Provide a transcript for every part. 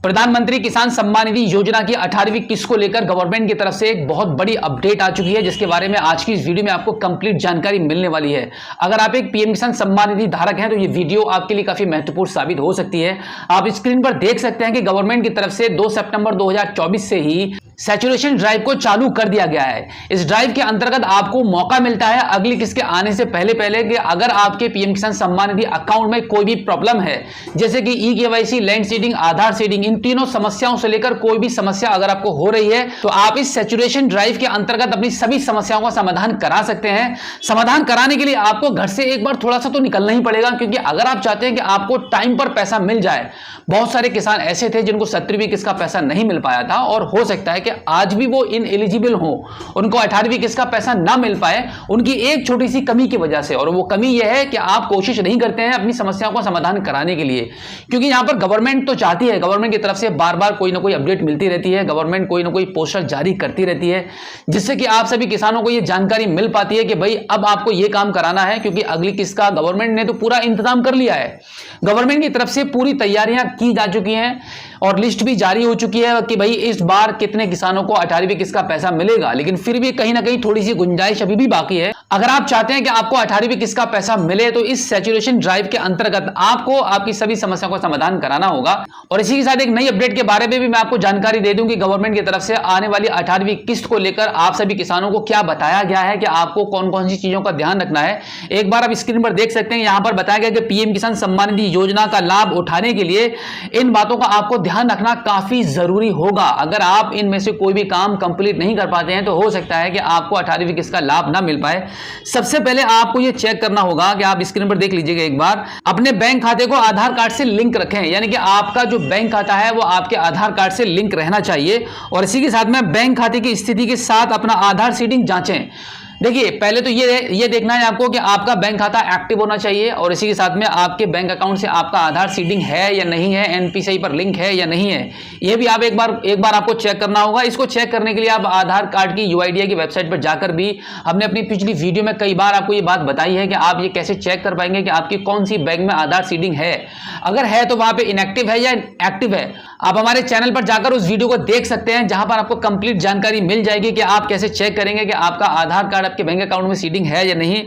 प्रधानमंत्री किसान सम्मान निधि योजना की 18वीं किस्त को लेकर गवर्नमेंट की तरफ से एक बहुत बड़ी अपडेट आ चुकी है, जिसके बारे में आज की इस वीडियो में आपको कंप्लीट जानकारी मिलने वाली है। अगर आप एक पीएम किसान सम्मान निधि धारक हैं तो ये वीडियो आपके लिए काफी महत्वपूर्ण साबित हो सकती है। आप स्क्रीन पर देख सकते हैं कि गवर्नमेंट की तरफ से 2 सितंबर 2024 से ही सैचुरेशन ड्राइव को चालू कर दिया गया है। इस ड्राइव के अंतर्गत आपको मौका मिलता है अगली किस्त के आने से पहले कि अगर आपके पीएम किसान सम्मान निधि अकाउंट में कोई भी प्रॉब्लम है, जैसे कि ई-केवाईसी, लैंड सीडिंग, आधार सीडिंग, इन तीनों समस्याओं से लेकर कोई भी समस्या अगर आपको हो रही है तो आप इस सैचुरेशन ड्राइव के अंतर्गत अपनी सभी समस्याओं का समाधान करा सकते हैं। समाधान कराने के लिए आपको घर से एक बार थोड़ा सा तो निकलना ही पड़ेगा, क्योंकि अगर आप चाहते हैं कि आपको टाइम पर पैसा मिल जाए, बहुत सारे किसान ऐसे थे जिनको 17वीं किस्त का पैसा नहीं मिल पाया था और हो सकता है कि आज भी वो इनएलिजिबल हो, उनको 18वीं किस्त का पैसा ना मिल पाए उनकी एक छोटी सी कमी की वजह से। और वो कमी यह है कि आप कोशिश नहीं करते हैं अपनी समस्याओं का समाधान कराने के लिए, क्योंकि यहां पर गवर्नमेंट तो चाहती है, गवर्नमेंट की तरफ से बार बार कोई ना कोई अपडेट मिलती रहती है, गवर्नमेंट कोई ना कोई पोस्टर जारी करती रहती है, जिससे कि आप सभी किसानों को यह जानकारी मिल पाती है कि भाई अब आपको यह काम कराना है, क्योंकि अगली किस्त का गवर्नमेंट ने तो पूरा इंतजाम कर लिया है। गवर्नमेंट की तरफ से पूरी तैयारियां की जा चुकी हैं और लिस्ट भी जारी हो चुकी है कि भाई इस बार कितने किसानों को 18वीं किस्त का पैसा मिलेगा। लेकिन फिर भी कहीं ना कहीं थोड़ी सी गुंजाइश अभी भी बाकी है। अगर आप चाहते हैं कि आपको 18वीं किस्त का पैसा मिले तो इस सैचुरेशन ड्राइव के अंतर्गत आपको आपकी सभी समस्याओं का समाधान कराना होगा। और इसी के साथ एक नई अपडेट के बारे में भी मैं आपको जानकारी दे दूं कि गवर्नमेंट की तरफ से आने वाली 18वीं किस्त को लेकर आप सभी किसानों को क्या बताया गया है कि आपको कौन कौन सी चीजों का ध्यान रखना है। एक बार आप स्क्रीन पर देख सकते हैं, यहां पर बताया गया कि पीएम किसान सम्मान निधि योजना का लाभ उठाने के लिए इन बातों का आपको ध्यान रखना काफी जरूरी होगा। अगर आप इनमें से कोई भी काम कंप्लीट नहीं कर पाते हैं तो हो सकता है कि आपको 18वीं किस्त का लाभ ना मिल पाए। सबसे पहले आपको यह चेक करना होगा कि आप स्क्रीन पर देख लीजिएगा एक बार, अपने बैंक खाते को आधार कार्ड से लिंक रखें, यानी कि आपका जो बैंक खाता है वो आपके आधार कार्ड से लिंक रहना चाहिए। और इसी के साथ में बैंक खाते की स्थिति के साथ अपना आधार सीडिंग जांचें। देखिए, पहले तो ये देखना है आपको कि आपका बैंक खाता एक्टिव होना चाहिए और इसी के साथ में आपके बैंक अकाउंट से आपका आधार सीडिंग है या नहीं है, एनपीसीआई पर लिंक है या नहीं है, ये भी आप एक बार आपको चेक करना होगा। इसको चेक करने के लिए आप आधार कार्ड की यूआईडीआई की वेबसाइट पर जाकर भी, हमने अपनी पिछली वीडियो में कई बार आपको ये बात बताई है कि आप ये कैसे चेक कर पाएंगे कि आपकी कौन सी बैंक में आधार सीडिंग है। अगर है तो वहां पर इनएक्टिव है या एक्टिव है, आप हमारे चैनल पर जाकर उस वीडियो को देख सकते हैं, जहां पर आपको कंप्लीट जानकारी मिल जाएगी कि आप कैसे चेक करेंगे कि आपका आधार कार्ड आपके बैंक अकाउंट में सीडिंग है या नहीं।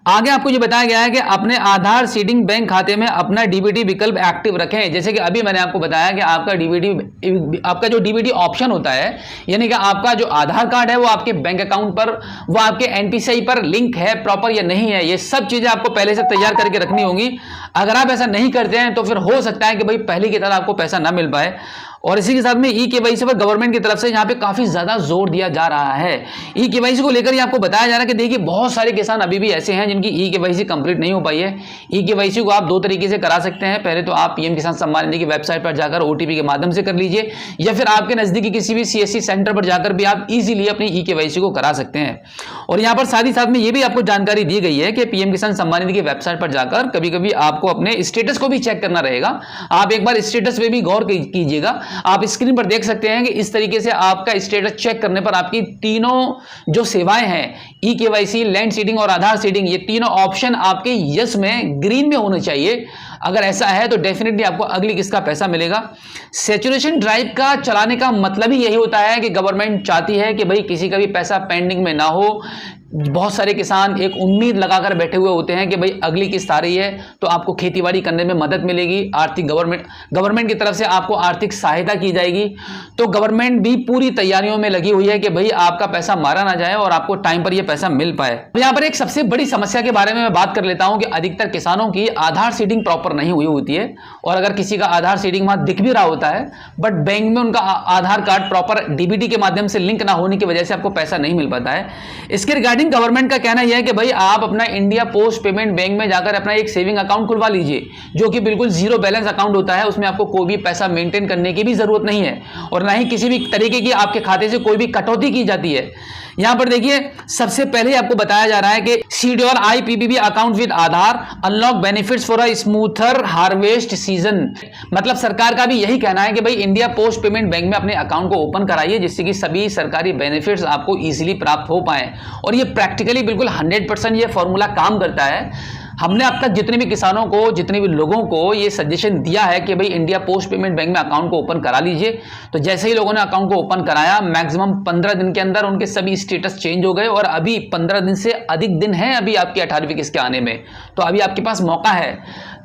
आगे आपको ये बताया गया है कि अपने आधार सीडिंग बैंक खाते में अपना डीबीटी विकल्प एक्टिव रखें। जैसे कि अभी मैंने आपको बताया कि आपका जो डीबीटी ऑप्शन होता है, यानी कि आपका जो आधार कार्ड है वो आपके बैंक अकाउंट पर, वो आपके एनपीसीआई पर लिंक है प्रॉपर या नहीं है, ये सब चीजें आपको पहले से तैयार करके रखनी होंगी। अगर आप ऐसा नहीं करते हैं तो फिर हो सकता है कि भाई पहले की तरह आपको पैसा ना मिल पाए। और इसी के साथ में ई-केवाईसी पर गवर्नमेंट की तरफ से यहाँ पे काफी ज्यादा जोर दिया जा रहा है। ई-केवाईसी को लेकर आपको बताया जा रहा है कि देखिए, बहुत सारे किसान अभी भी ऐसे हैं जिनकी ई-केवाईसी कंप्लीट नहीं हो पाई है। ई-केवाईसी को आप 2 तरीके से करा सकते हैं। पहले तो आप पीएम किसान सम्मान निधि की वेबसाइट पर जाकर ओटीपी के माध्यम से कर लीजिए, या फिर आपके नजदीकी किसी भी सीएससी सेंटर पर जाकर भी आप इजीली अपनी ई-केवाईसी को करा सकते हैं। और यहाँ पर साथ ही साथ में ये भी आपको जानकारी दी गई है कि पीएम किसान सम्मान निधि की वेबसाइट पर जाकर कभी कभी आपको अपने स्टेटस को भी चेक करना रहेगा। आप एक बार स्टेटस पे भी गौर कीजिएगा। आप स्क्रीन पर देख सकते हैं कि इस तरीके से आपका स्टेटस चेक करने पर आपकी तीनों जो सेवाएं हैं, ई-केवाईसी, लैंड सीडिंग और आधार सीडिंग, ये तीनों ऑप्शन आपके यस में, ग्रीन में होने चाहिए। अगर ऐसा है तो डेफिनेटली आपको अगली किस्त का पैसा मिलेगा। सैचुरेशन ड्राइव का चलाने का मतलब ही यही होता है कि गवर्नमेंट चाहती है कि भाई किसी का भी पैसा पेंडिंग में ना हो। बहुत सारे किसान एक उम्मीद लगाकर बैठे हुए होते हैं कि भाई अगली किस्त आ रही है तो आपको खेतीबाड़ी करने में मदद मिलेगी, आर्थिक गवर्नमेंट की तरफ से आपको आर्थिक सहायता की जाएगी। तो गवर्नमेंट भी पूरी तैयारियों में लगी हुई है कि भाई आपका पैसा मारा ना जाए और आपको टाइम पर यह पैसा मिल पाए। यहाँ पर एक सबसे बड़ी समस्या के बारे में मैं बात कर लेता हूं कि अधिकतर किसानों की आधार सीडिंग प्रॉपर नहीं हुई होती है, और अगर किसी का आधार सीडिंग वहां दिख भी रहा होता है बट बैंक में उनका आधार कार्ड प्रॉपर डीबीटी के माध्यम से लिंक ना होने की वजह से आपको पैसा नहीं मिल पाता है। इसके रिगार्डिंग गवर्नमेंट का कहना यह है कि भाई आप अपना इंडिया पोस्ट पेमेंट बैंक में जाकर अपना एक सेविंग अकाउंट खुलवा लीजिए, जो कि बिल्कुल जीरो बैलेंस अकाउंट होता है। उसमें आपको कोई भी पैसा मेंटेन करने की भी जरूरत नहीं है और ना ही किसी भी तरीके की आपके खाते से कोई भी कटौती की जाती है। यहां पर देखिए, सबसे पहले आपको बताया जा रहा है कि seed your IPPB account with Aadhaar, unlock benefits for a smoother harvest season. मतलब सरकार का भी यही कहना है कि भाई इंडिया पोस्ट पेमेंट बैंक में अपने अकाउंट को ओपन कराइए, जिससे कि सभी सरकारी बेनिफिट्स आपको इजीली प्राप्त हो पाए। और ये प्रैक्टिकली बिल्कुल 100% ये फॉर्मूला काम करता है। हमने अब तक जितने भी किसानों को, जितने भी लोगों को ये सजेशन दिया है कि भाई इंडिया पोस्ट पेमेंट बैंक में अकाउंट को ओपन करा लीजिए, तो जैसे ही लोगों ने अकाउंट को ओपन कराया मैक्सिमम 15 दिन के अंदर उनके सभी स्टेटस चेंज हो गए और अभी 15 दिन से अधिक दिन है अभी आपकी 18वीं किस्त के आने में। तो अभी आपके पास मौका है,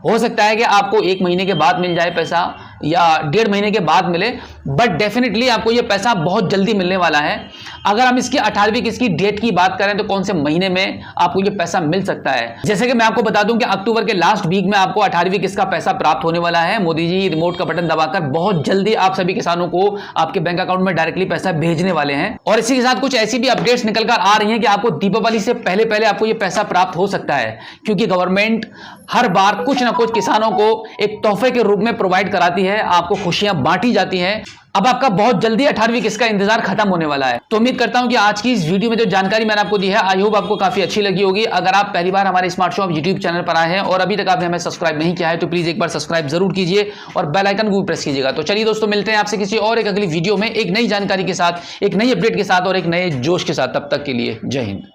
हो सकता है कि आपको 1 महीने के बाद मिल जाए पैसा या 1.5 महीने के बाद मिले, बट डेफिनेटली आपको ये पैसा बहुत जल्दी मिलने वाला है। अगर हम इसकी 18वीं किस्त की डेट की बात करें तो कौन से महीने में आपको ये पैसा मिल सकता है, जैसे कि मैं आपको बता दूं कि अक्टूबर के लास्ट वीक में आपको 18वीं किस्त का पैसा प्राप्त होने वाला है। मोदी जी रिमोट का बटन दबाकर बहुत जल्दी आप सभी किसानों को आपके बैंक अकाउंट में डायरेक्टली पैसा भेजने वाले हैं। और इसी के साथ कुछ ऐसी भी अपडेट्स निकलकर आ रही हैं कि आपको दीपावली से पहले पहले आपको ये पैसा प्राप्त हो सकता है, क्योंकि गवर्नमेंट हर बार कुछ ना कुछ किसानों को एक तोहफे के रूप में प्रोवाइड कराती है, आपको खुशियां बांटी जाती हैं। अब आपका बहुत जल्दी 18वीं किस्त का इंतजार खत्म होने वाला है। तो उम्मीद करता हूं कि आज की इस वीडियो में जो जानकारी मैंने आपको दी है आई होप आपको काफी अच्छी लगी होगी। अगर आप पहली बार हमारे स्मार्ट शॉप यूट्यूब चैनल पर आए हैं और अभी तक आपने हमें सब्सक्राइब नहीं किया है तो प्लीज एक बार सब्सक्राइब जरूर कीजिए और बेल आइकन को भी प्रेस कीजिएगा। तो चलिए दोस्तों, मिलते हैं आपसे किसी और एक अगली वीडियो में एक नई जानकारी के साथ, एक नई अपडेट के साथ और एक नए जोश के साथ। तब तक के लिए जय हिंद।